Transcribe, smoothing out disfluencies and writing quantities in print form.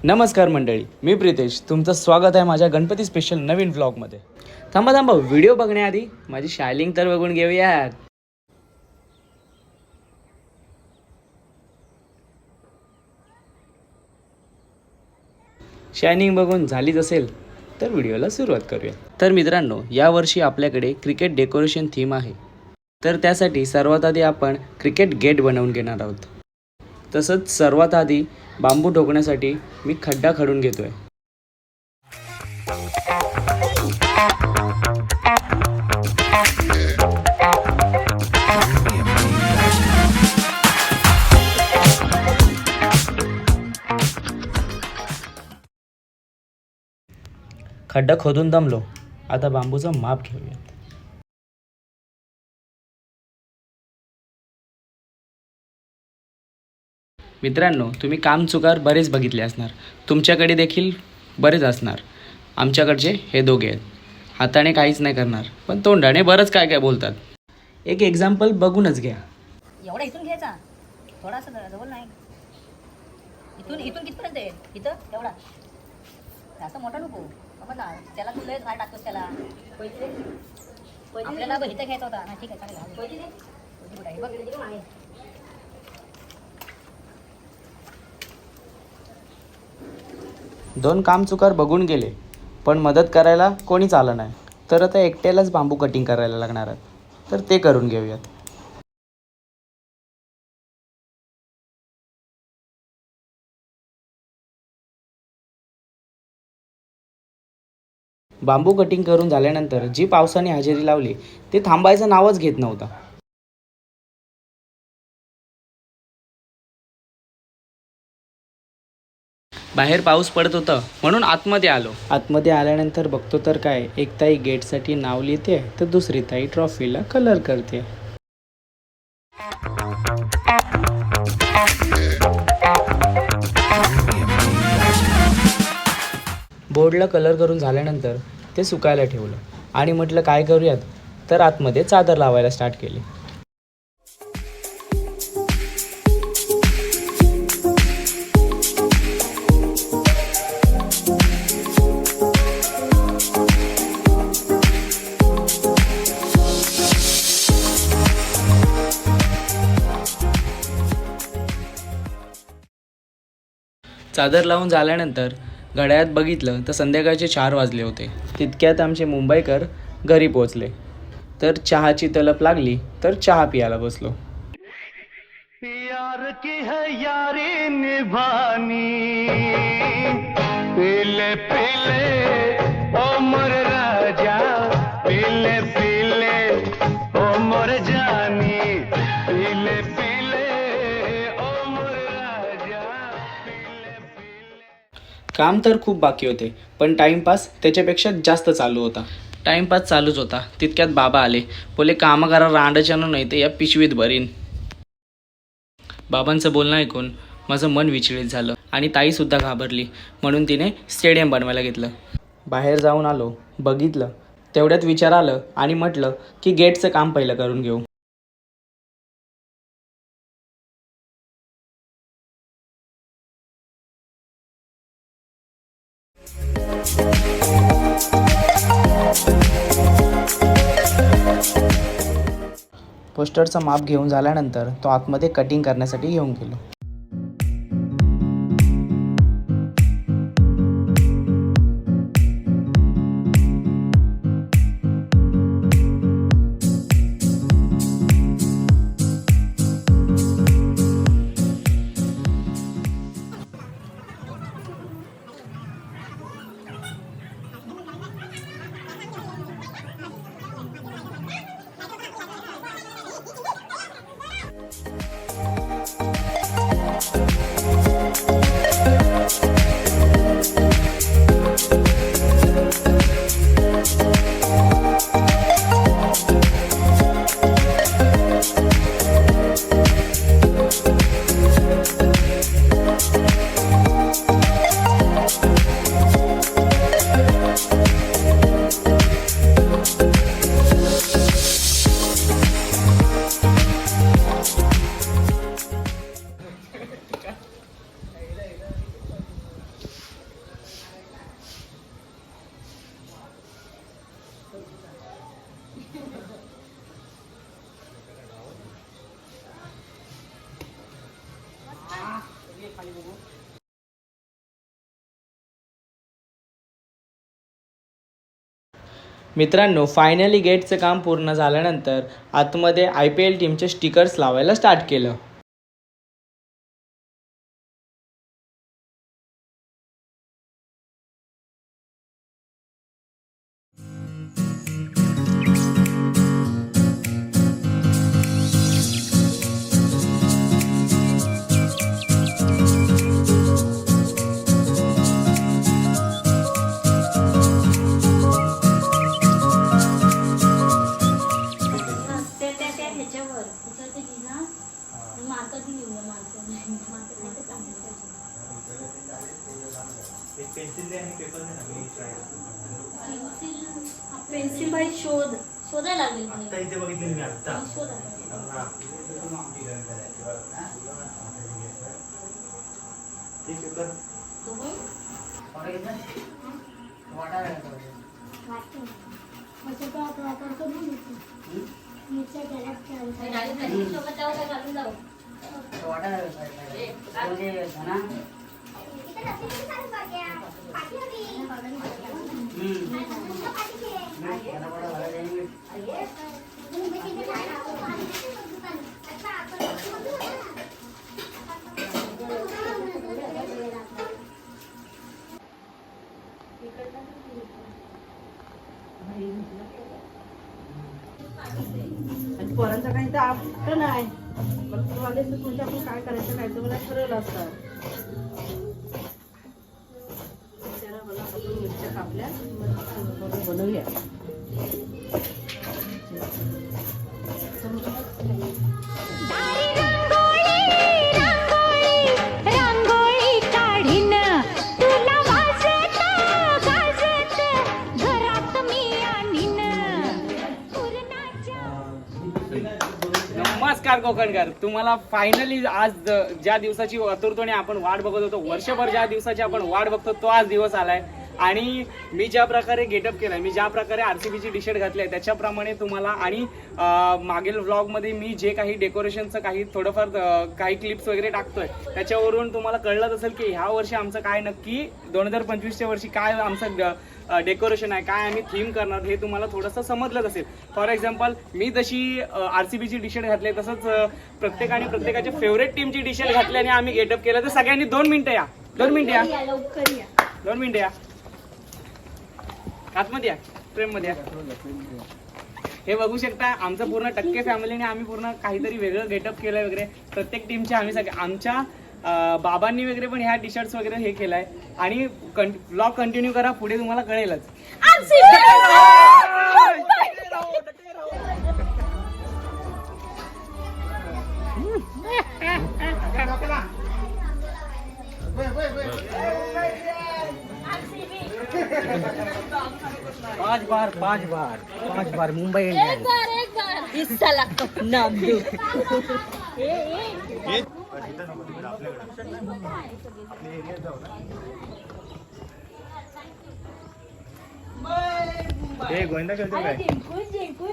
नमस्कार मंडळी, मी प्रितेश. तुमचं स्वागत आहे माझ्या गणपती स्पेशल नवीन व्लॉगमध्ये. थांबा व्हिडिओ बघण्याआधी माझी शायलिंग तर बघून घेऊयात. शायनिंग बघून झालीच असेल तर व्हिडिओला सुरुवात करूया. तर मित्रांनो, यावर्षी आपल्याकडे क्रिकेट डेकोरेशन थीम आहे. तर त्यासाठी सर्वात आधी आपण क्रिकेट गेट बनवून घेणार आहोत. तसंच सर्वात आधी बांबू ठोकण्यासाठी मी खड्डा खडून घेतोय. खड्डा खोदून दमलो, आता बांबूचं माप घेऊयात. मित्रांनो, तुम्ही कामचुकार बरेच बघितले असणार, तुमच्याकडे देखील बरेच असणार. आमच्याकडचे हे दोघे आहेत. हाताने काहीच नाही करणार, पण तोंडाने बरंच काय काय बोलतात. एक एक्झाम्पल बघूनच घ्या. एवढा इथून घ्यायचा, थोडासा जवळ नाही. इथून इथून कितपर्यंत आहे? इथं एवढा जास्त मोठा नको बाबा ना. त्याला तू लय झाड टाकतोस त्याला. आपल्याला बघ इथं घ्यायचा होता ना. ठीक आहे, चालेल. बघ दोन कामचुकार बघून गेले, पण मदत करायला कोणीच आलं नाही. तर आता एकट्यालाच बांबू कटिंग करायला लागणार आहे. तर ते करून घेऊयात. बांबू कटिंग करून झाल्यानंतर जी पावसाने हजेरी लावली ते थांबायचं नावच घेत नव्हता. बाहेर पाऊस पडत होतं म्हणून आतमध्ये आलो. आतमध्ये आल्यानंतर बघतो तर काय, एक ताई गेटसाठी नाव लिहिते तर दुसरी ताई ट्रॉफीला कलर करते. बोर्डला कलर करून झाल्यानंतर ते सुकायला ठेवलं आणि म्हटलं काय करूयात, तर आतमध्ये चादर लावायला स्टार्ट केली. चादर लावून झाल्यानंतर घड्याळात बघितलं तर संध्याकाळचे 4 वाजले होते. तितक्यात आमचे मुंबईकर घरी पोचले. तर चहाची तलप लागली तर चहा पियाला बसलो. यार की है यारी निभानी, पीले पीले ओ मोर राजा, पीले पीले ओ मोर जानी, पीले पीले ओ मोर राजा, पीले पीले. काम तर खूप बाकी होते, पण टाईमपास त्याच्यापेक्षा जास्त चालू होता. टाईमपास चालूच होता. तितक्यात बाबा आले. बोले काम करा, रांडच्यानं नाही ते या पिशवीत भरीन. बाबांचं बोलणं ऐकून माझं मन विचलित झालं आणि ताईसुद्धा घाबरली. म्हणून तिने स्टेडियम बनवायला घेतलं. बाहेर जाऊन आलो, बघितलं. तेवढ्यात विचार आलं आणि म्हटलं की गेटचं काम पहिलं करून घेऊ. पोस्टरचं माप घेऊन झाल्यानंतर तो आतमध्ये कटिंग करण्यासाठी घेऊन गेलो. मित्रांनो, फायनली गेटचं काम पूर्ण झाल्यानंतर आतमध्ये IPL टीमचे स्टिकर्स लावायला स्टार्ट केलं. पेन्सिल बाई शोधायला लागेल पोरांचं काही तर आपलं नाही पण तुम्हाला म्हणजे आपण काय करायचं काय तर मला ठरवलं असतं. त्याला मला आपण मिरच्या कापल्या बनवूया. नमस्कार कोकणकर, तुम्हाला फायनली आज ज्या दिवसाची आतुरतेने आपण वाट बघत होतो, वर्षभर ज्या दिवसाची आपण वाट बघतो तो आज दिवस आलाय. आणि मी ज्या प्रकारे गेटअप केलाय, मी ज्या प्रकारे RCBची टी शर्ट घातली आहे त्याच्याप्रमाणे तुम्हाला आणि मागील व्लॉगमध्ये मी जे काही डेकोरेशनचं काही थोडंफार काही क्लिप्स वगैरे टाकतोय त्याच्यावरून तुम्हाला कळलंच असेल की ह्या वर्षी आमचं काय नक्की 2025च्या वर्षी काय आमचं डेकोरेशन आहे, काय आम्ही थीम करणार हे तुम्हाला थोडंसं समजलंच असेल. फॉर एक्झाम्पल, मी जशी RCBची टी शर्ट घातली तसंच प्रत्येकाने प्रत्येकाच्या फेवरेट टीमची टी शर्ट घातली आणि आम्ही गेटअप केलं. तर सगळ्यांनी 2 मिनिटं या, 2 मिनिटं या, 2 मिनिटं या, आतमध्ये या, फ्रेममध्ये या. हे बघू शकता, आमचं पूर्ण टक्के फॅमिलीने आम्ही पूर्ण काहीतरी वेगळं गेटअप केलंय वगैरे. प्रत्येक टीमचे आम्ही सगळे, आमच्या बाबांनी वगैरे पण ह्या टी शर्ट्स वगैरे हे केलंय. आणि व्लॉग कंटिन्यू करा, पुढे तुम्हाला कळेलच. पांच बार मुंबई इंडियन्स. एक बार हिस्सा लागतो नाम देऊ. गोविंदा खेळतो काय? जिंकून